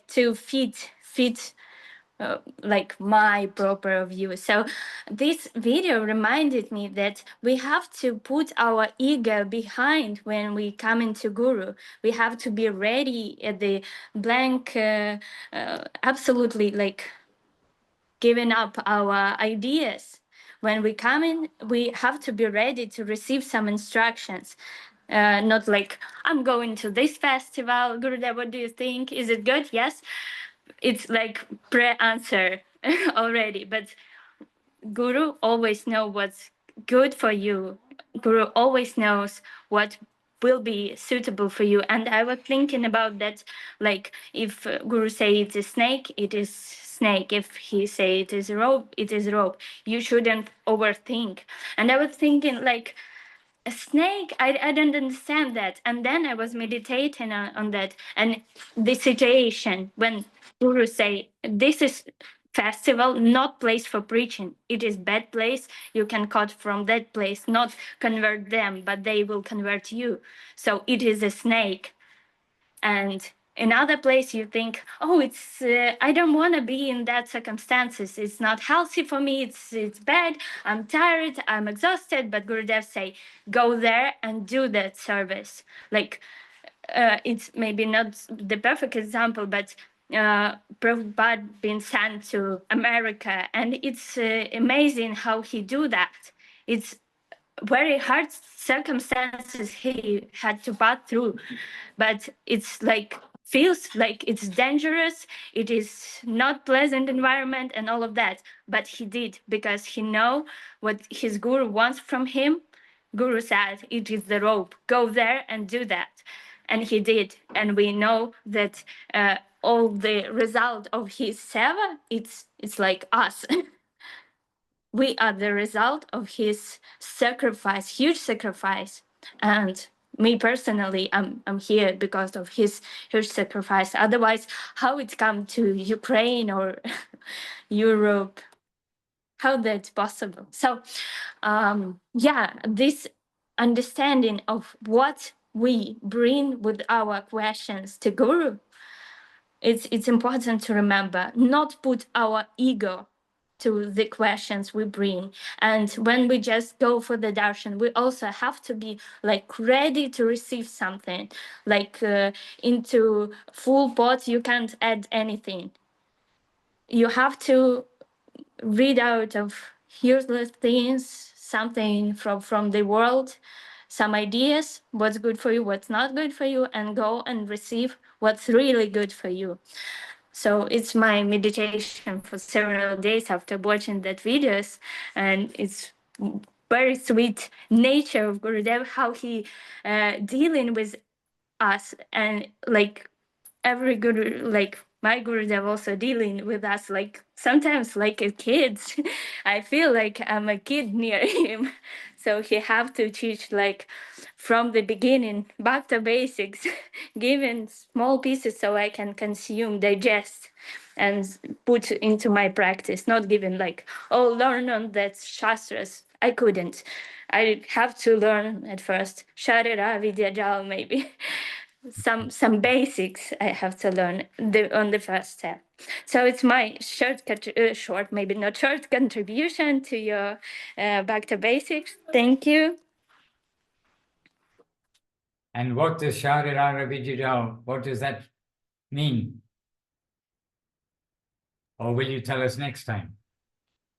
to fit my proper view. So this video reminded me that we have to put our ego behind when we come into Guru. We have to be ready at the blank, absolutely giving up our ideas. When we come in, we have to be ready to receive some instructions. Not like, I'm going to this festival, Gurudev, what do you think? Is it good? Yes. It's like pre-answer already, but Guru always knows what's good for you. Guru always knows what will be suitable for you. And I was thinking about that, if Guru say it's a snake, it is snake. If he say it is a rope, it is rope. You shouldn't overthink. And I was thinking a snake, I don't understand that. And then I was meditating on that, and the situation when Guru say, this is festival, not place for preaching. It is bad place. You can cut from that place, not convert them, but they will convert you. So it is a snake. And another place you think, oh, it's I don't want to be in that circumstances. It's not healthy for me. It's bad. I'm tired. I'm exhausted. But Gurudev say, go there and do that service. It's maybe not the perfect example, but Prabhupada been sent to America, and it's amazing how he do that. It's very hard circumstances he had to pass through, but it's feels like it's dangerous, it is not pleasant environment and all of that, but he did because he know what his Guru wants from him. Guru said, it is the rope, go there and do that, and he did. And we know that all the result of his seva, it's like us. We are the result of his sacrifice, huge sacrifice. And me personally, I'm here because of his huge sacrifice. Otherwise, how it come to Ukraine or Europe? How that's possible? So, this understanding of what we bring with our questions to Guru, it's important to remember, not put our ego to the questions we bring. And when we just go for the darshan, we also have to be ready to receive something. Into full pot, you can't add anything. You have to read out of useless things, something from the world, some ideas, what's good for you, what's not good for you, and go and receive what's really good for you. So it's my meditation for several days after watching that videos, and it's very sweet nature of Gurudev, how he dealing with us, and like every guru, like my Gurudev also dealing with us like sometimes like a kid. I feel like I'm a kid near him. So he have to teach like from the beginning back to basics, giving small pieces so I can consume, digest, and put into my practice, not giving like, oh, learn on that shastras. I couldn't. I have to learn at first. Sharira Vidyajal maybe. Some basics I have to learn on the first step. So it's my short, maybe not short contribution to your back to basics. Thank you. And what does Sharirara Vijayal, what does that mean? Or will you tell us next time?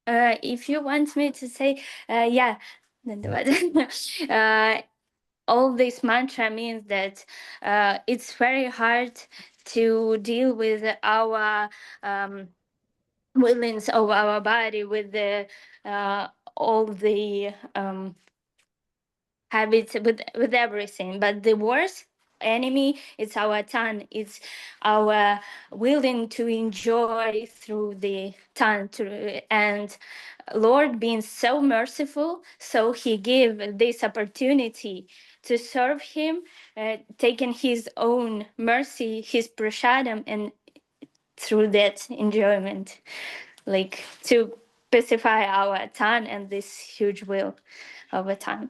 If you want me to say, yeah. All this mantra means that it's very hard to deal with our willings of our body, with the all the habits, with everything. But the worst enemy is our tongue. It's our willing to enjoy through the tongue, and Lord being so merciful, so he gave this opportunity to serve him, taking his own mercy, his prasadam, and through that enjoyment, like to pacify our tongue and this huge will of a tongue.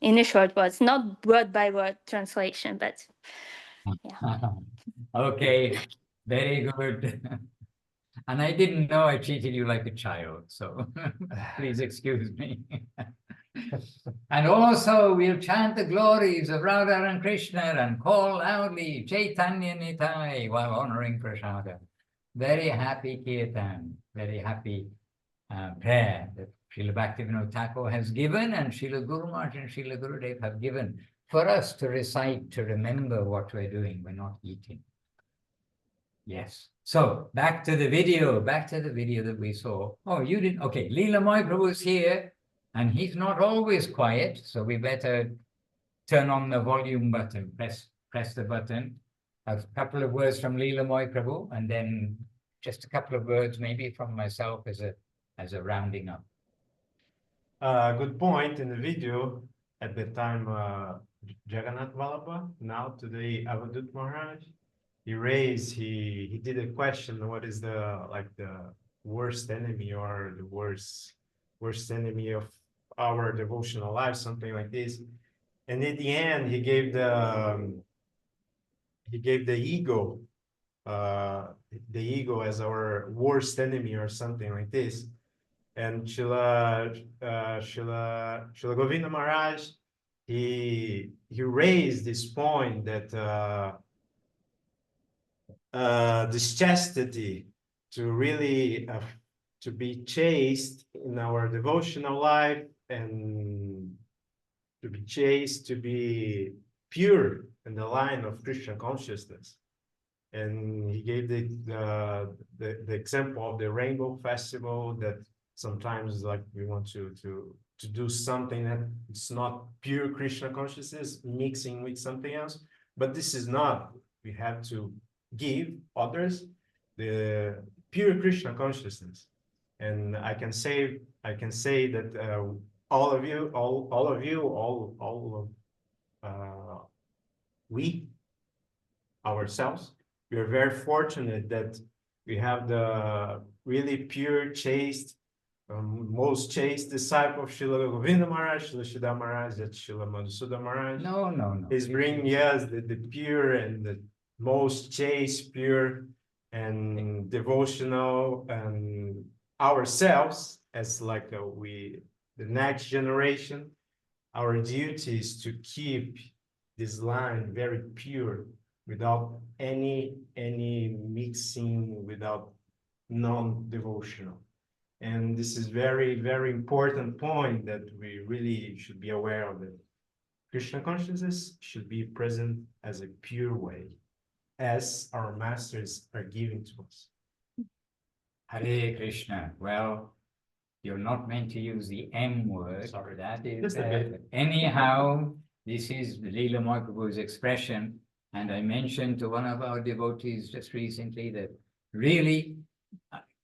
In a short words, not word by word translation, but yeah. Okay, very good. And I didn't know I treated you like a child, so please excuse me. And also we'll chant the glories of Radha and Krishna and call loudly Chaitanya Nitai while honoring Prasada. Very happy kirtan, very happy prayer that Srila Bhaktivinoda Thakur has given and Srila Guru Maharaj and Srila Gurudev have given for us to recite, to remember what we're doing. We're not eating. Yes. So back to the video that we saw. Oh, you didn't. Okay, Leela Moy Prabhu's here and he's not always quiet. So we better turn on the volume button, press the button. A couple of words from Leela Moy Prabhu and then just a couple of words maybe from myself as a rounding up. Good point in the video. At the time, Jagannath Vallabha, now today Avadut Maharaj, he did a question, what is the worst enemy or the worst enemy of our devotional life, something like this. And at the end, he gave the ego, as our worst enemy or something like this. And Srila Govinda Maharaj, he raised this point that this chastity, to really to be chaste in our devotional life, and to be chaste, to be pure in the line of Krishna consciousness. And he gave the example of the Rainbow Festival, that sometimes like we want to do something that it's not pure Krishna consciousness mixing with something else, but this is not. We have to give others the pure Krishna consciousness. And I can say that all of we ourselves, we are very fortunate that we have the really pure, chaste, most chaste disciple of Srila Govinda Maharaj, Srila Maharaj, that Srila Madhusudan Maharaj. No. Is bringing us the pure and the most chaste, pure, and devotional, and ourselves as like the next generation. Our duty is to keep this line very pure, without any mixing, without non-devotional. And this is very, very important point that we really should be aware of it. Krishna consciousness should be present as a pure way, as our masters are giving to us. Hare Krishna. Well, you're not meant to use the M word. Sorry. That is Just a bit. anyhow, This is the Leela Mahaprabhu's expression. And I mentioned to one of our devotees just recently that really,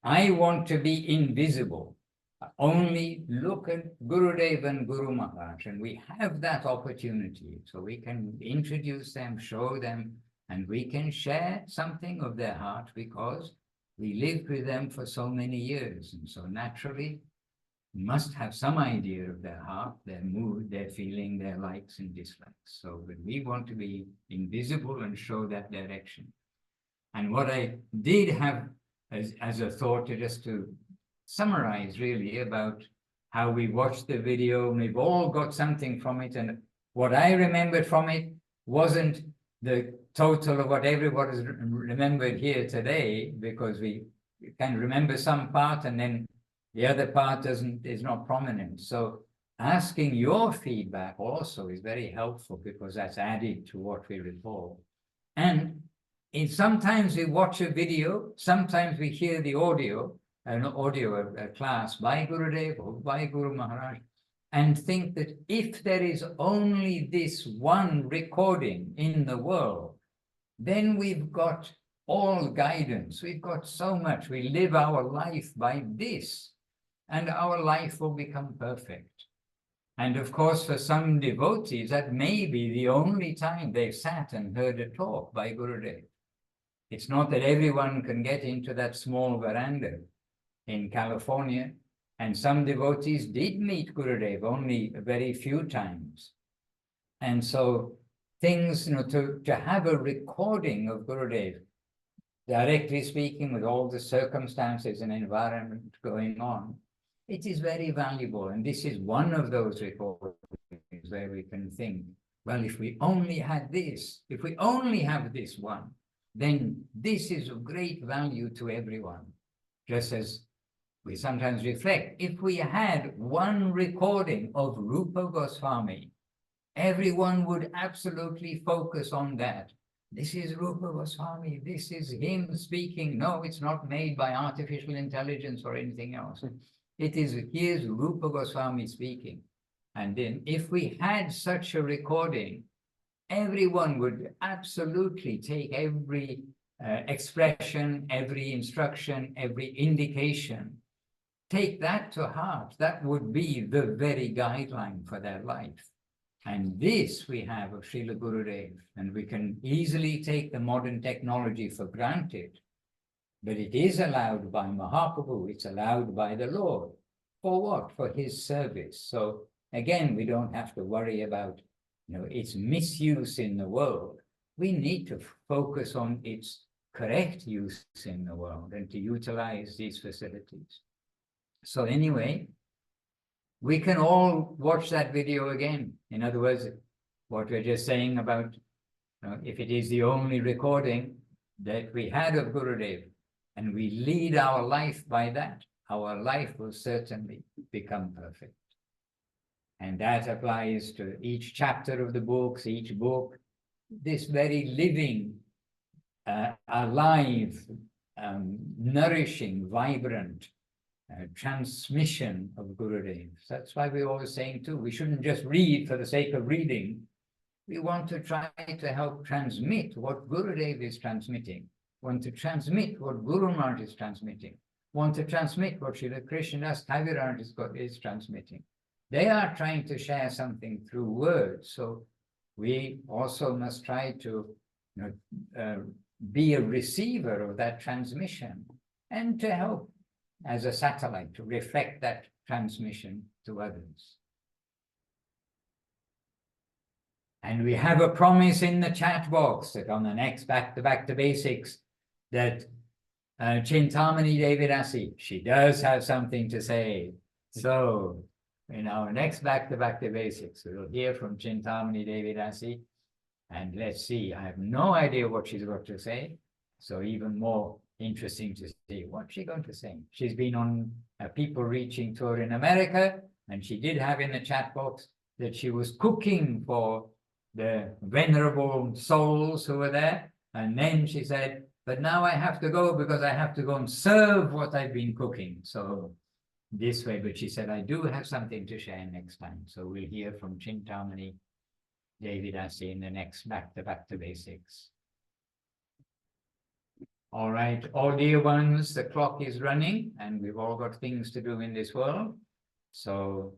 I want to be invisible. Only look at Gurudev and Guru Maharaj, and we have that opportunity. So we can introduce them, show them, and we can share something of their heart because we lived with them for so many years. And so naturally, we must have some idea of their heart, their mood, their feeling, their likes and dislikes. So but we want to be invisible and show that direction. And what I did have as a thought just to summarize really about how we watched the video, and we've all got something from it. And what I remembered from it wasn't the total of what everybody's remembered here today, because we can remember some part and then the other part is not prominent. So asking your feedback also is very helpful because that's added to what we recall. And sometimes we watch a video, sometimes we hear the audio, an audio class by Gurudev or by Guru Maharaj, and think that if there is only this one recording in the world, then we've got all guidance. We've got so much. We live our life by this, and our life will become perfect. And of course, for some devotees, that may be the only time they've sat and heard a talk by Gurudev. It's not that everyone can get into that small veranda in California, and some devotees did meet Gurudev only a very few times. And so things, to have a recording of Gurudev, directly speaking, with all the circumstances and environment going on, it is very valuable. And this is one of those recordings where we can think, well, if we only had this, if we only have this one, then this is of great value to everyone. Just as we sometimes reflect, if we had one recording of Rupa Goswami, everyone would absolutely focus on that. This is Rupa Goswami, this is him speaking. No, it's not made by artificial intelligence or anything else. It is, here's Rupa Goswami speaking. And then if we had such a recording, everyone would absolutely take every expression, every instruction, every indication, take that to heart. That would be the very guideline for their life. And this we have of Srila Gurudev, and we can easily take the modern technology for granted, but it is allowed by Mahaprabhu, it's allowed by the Lord. For what? For his service. So again, we don't have to worry about its misuse in the world. We need to focus on its correct use in the world and to utilize these facilities. So anyway, we can all watch that video again. In other words, what we're just saying about if it is the only recording that we had of Gurudev, and we lead our life by that, our life will certainly become perfect. And that applies to each chapter of the books, each book, this very living, alive, nourishing, vibrant transmission of Gurudev. That's why we're always saying too, we shouldn't just read for the sake of reading. We want to try to help transmit what Gurudev is transmitting, want to transmit what Guru Maharaj is transmitting, want to transmit what Srila Krishnadas Kaviraj is transmitting. They are trying to share something through words. So we also must try to be a receiver of that transmission and to help as a satellite to reflect that transmission to others. And we have a promise in the chat box that on the next Back to Basics that Chintamani Devi Dasi, she does have something to say. So in our next Back to Basics, we'll hear from Chintamani Devi Dasi. And let's see, I have no idea what she's got to say. So even more interesting to see what's she going to say. She's been on a People Reaching tour in America, and she did have in the chat box that she was cooking for the venerable souls who were there. And then she said, but now I have to go because I have to go and serve what I've been cooking. So this way, but she said, I do have something to share next time. So we'll hear from Chintamani Devi Dasi in the next back to basics. All right, all dear ones, the clock is running and we've all got things to do in this world. So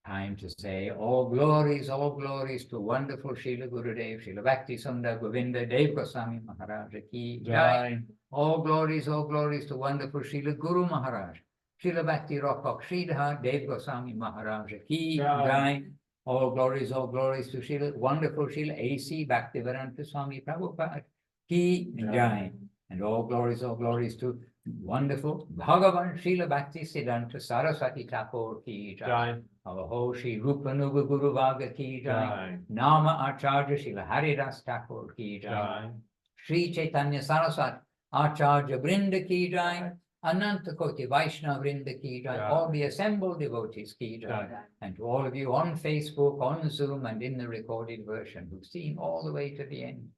time to say all glories to wonderful Srila Gurudev, Srila Bhakti Sundar Govinda Dev Goswami Maharaj ki jai. All glories to wonderful Srila Guru Maharaj, Srila Bhakti Rakak Sridhar Dev Goswami Maharaj ki jai. All glories to Srila wonderful Srila A.C. Bhaktivedanta Swami Prabhupada ki jai. And all glories to wonderful Bhagavan Srila Bhakti Siddhanta Saraswati Thakur ki jai. Our whole Sri Rupanuga Guru Vaga ki jai. Nama Acharya Srila Haridas Thakur ki jai. Sri Chaitanya Saraswat Acharya Vrinda ki jai. Ananta Koti Vaishnava Vrinda ki jai. All the assembled devotees ki jai. And to all of you on Facebook, on Zoom, and in the recorded version who've seen all the way to the end,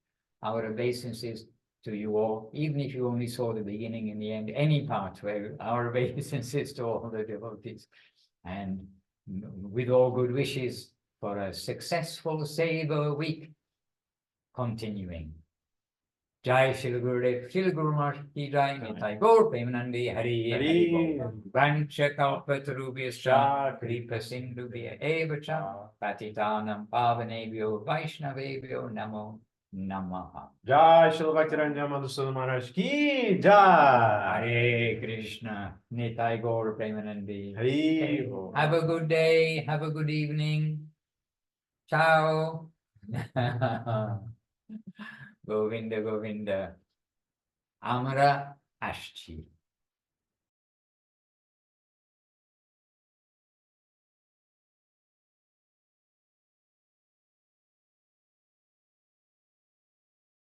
our obeisances to you all, even if you only saw the beginning and the end, any part where our obeisances to all the devotees. And with all good wishes for a successful Seva week continuing. Jai Srila Gurudev, Srila Guru Maharaj ki jai, Nitai Gaur Premanandi Hari Hari Bol. Vancha Kalpatarubhyascha, Kripa Sindhubhya Evacha, Patitanam Pavanebhyo Vaishnavebhyo Namo Namaha. Jai Srila Bhaktiranja Madhusudan Maharaj ki jai. Hare Krishna, Nitai Gaur Premanandi. Hari Bol. Have a good day, have a good evening. Ciao. Govinda Govinda. Amara Ashchi.